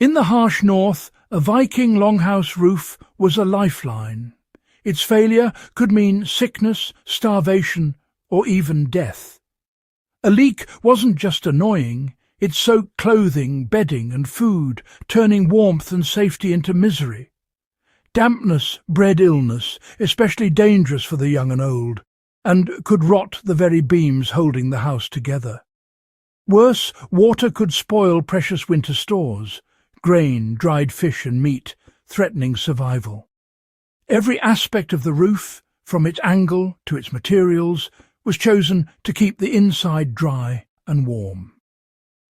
In the harsh north, a Viking longhouse roof was a lifeline. Its failure could mean sickness, starvation, or even death. A leak wasn't just annoying, it soaked clothing, bedding and food, turning warmth and safety into misery. Dampness bred illness, especially dangerous for the young and old, and could rot the very beams holding the house together. Worse, water could spoil precious winter stores, grain, dried fish and meat, threatening survival. Every aspect of the roof, from its angle to its materials, was chosen to keep the inside dry and warm.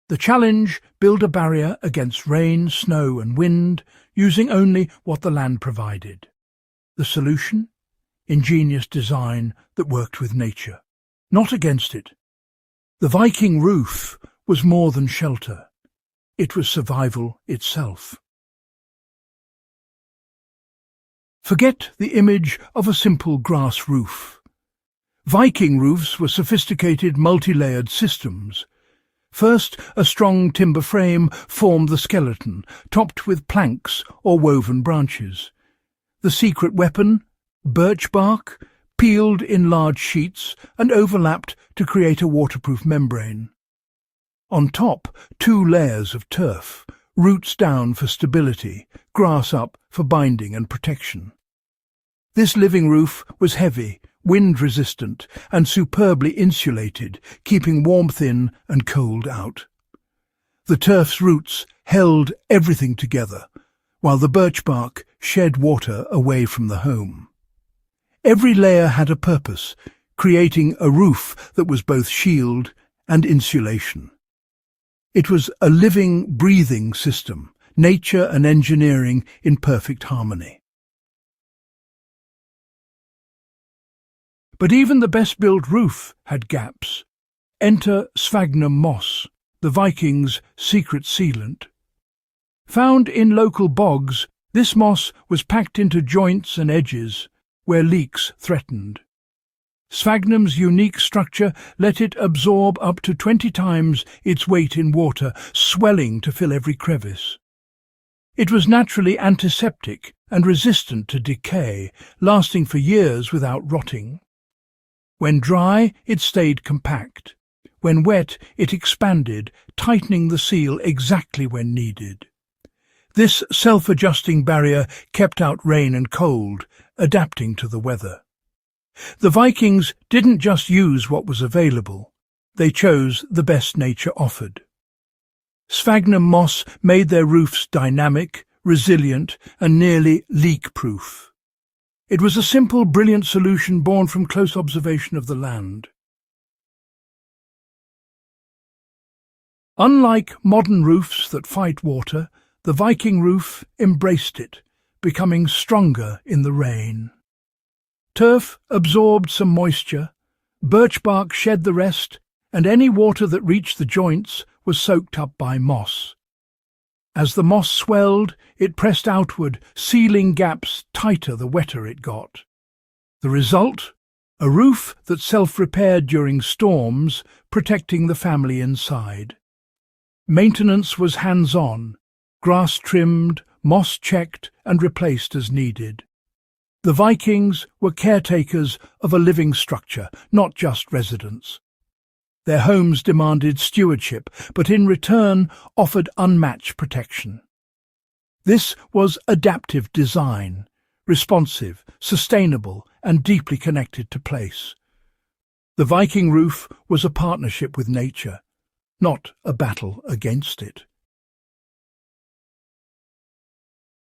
The challenge: build a barrier against rain, snow and wind, using only what the land provided. The solution? Ingenious design that worked with nature, not against it. The Viking roof was more than shelter. It was survival itself. Forget the image of a simple grass roof. Viking roofs were sophisticated, multi-layered systems. First, a strong timber frame formed the skeleton, topped with planks or woven branches. The secret weapon, birch bark, peeled in large sheets and overlapped to create a waterproof membrane. On top, 2 layers of turf, roots down for stability, grass up for binding and protection. This living roof was heavy, wind-resistant and superbly insulated, keeping warmth in and cold out. The turf's roots held everything together, while the birch bark shed water away from the home. Every layer had a purpose, creating a roof that was both shield and insulation. It was a living, breathing system, nature and engineering in perfect harmony. But even the best-built roof had gaps. Enter sphagnum moss, the Vikings' secret sealant. Found in local bogs, this moss was packed into joints and edges where leaks threatened. Sphagnum's unique structure let it absorb up to 20 times its weight in water, swelling to fill every crevice. It was naturally antiseptic and resistant to decay, lasting for years without rotting. When dry, it stayed compact. When wet, it expanded, tightening the seal exactly when needed. This self-adjusting barrier kept out rain and cold, adapting to the weather. The Vikings didn't just use what was available, they chose the best nature offered. Sphagnum moss made their roofs dynamic, resilient and nearly leak-proof. It was a simple, brilliant solution born from close observation of the land. Unlike modern roofs that fight water, the Viking roof embraced it, becoming stronger in the rain. Turf absorbed some moisture, birch bark shed the rest, and any water that reached the joints was soaked up by moss. As the moss swelled, it pressed outward, sealing gaps tighter the wetter it got. The result? A roof that self-repaired during storms, protecting the family inside. Maintenance was hands-on, grass trimmed, moss checked and replaced as needed. The Vikings were caretakers of a living structure, not just residents. Their homes demanded stewardship, but in return offered unmatched protection. This was adaptive design, responsive, sustainable, and deeply connected to place. The Viking roof was a partnership with nature, not a battle against it.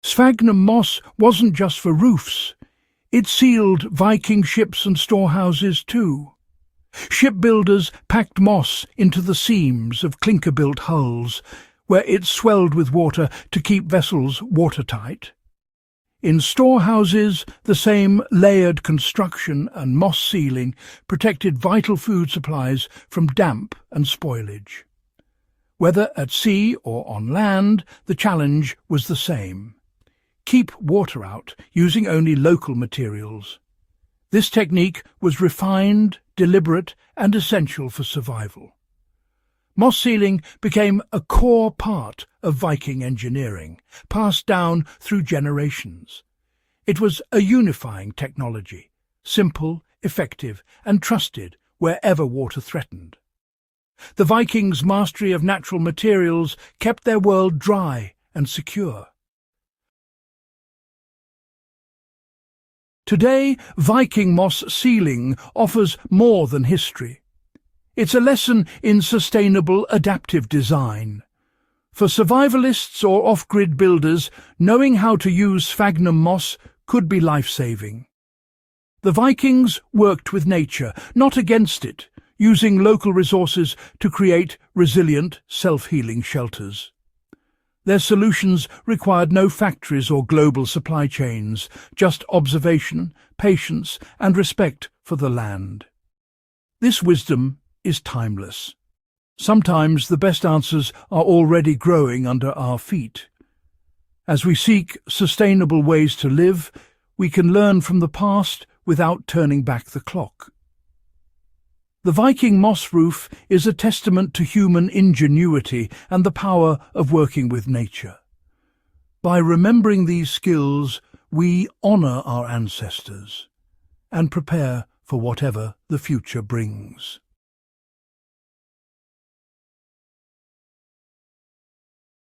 Sphagnum moss wasn't just for roofs. It sealed Viking ships and storehouses too. Shipbuilders packed moss into the seams of clinker-built hulls, where it swelled with water to keep vessels watertight. In storehouses, the same layered construction and moss ceiling protected vital food supplies from damp and spoilage. Whether at sea or on land, the challenge was the same. Keep water out, using only local materials. This technique was refined, deliberate, and essential for survival. Moss sealing became a core part of Viking engineering, passed down through generations. It was a unifying technology, simple, effective, and trusted wherever water threatened. The Vikings' mastery of natural materials kept their world dry and secure. Today, Viking moss sealing offers more than history. It's a lesson in sustainable, adaptive design. For survivalists or off-grid builders, knowing how to use sphagnum moss could be life-saving. The Vikings worked with nature, not against it, using local resources to create resilient, self-healing shelters. Their solutions required no factories or global supply chains, just observation, patience, and respect for the land. This wisdom is timeless. Sometimes the best answers are already growing under our feet. As we seek sustainable ways to live, we can learn from the past without turning back the clock. The Viking moss roof is a testament to human ingenuity and the power of working with nature. By remembering these skills, we honour our ancestors and prepare for whatever the future brings.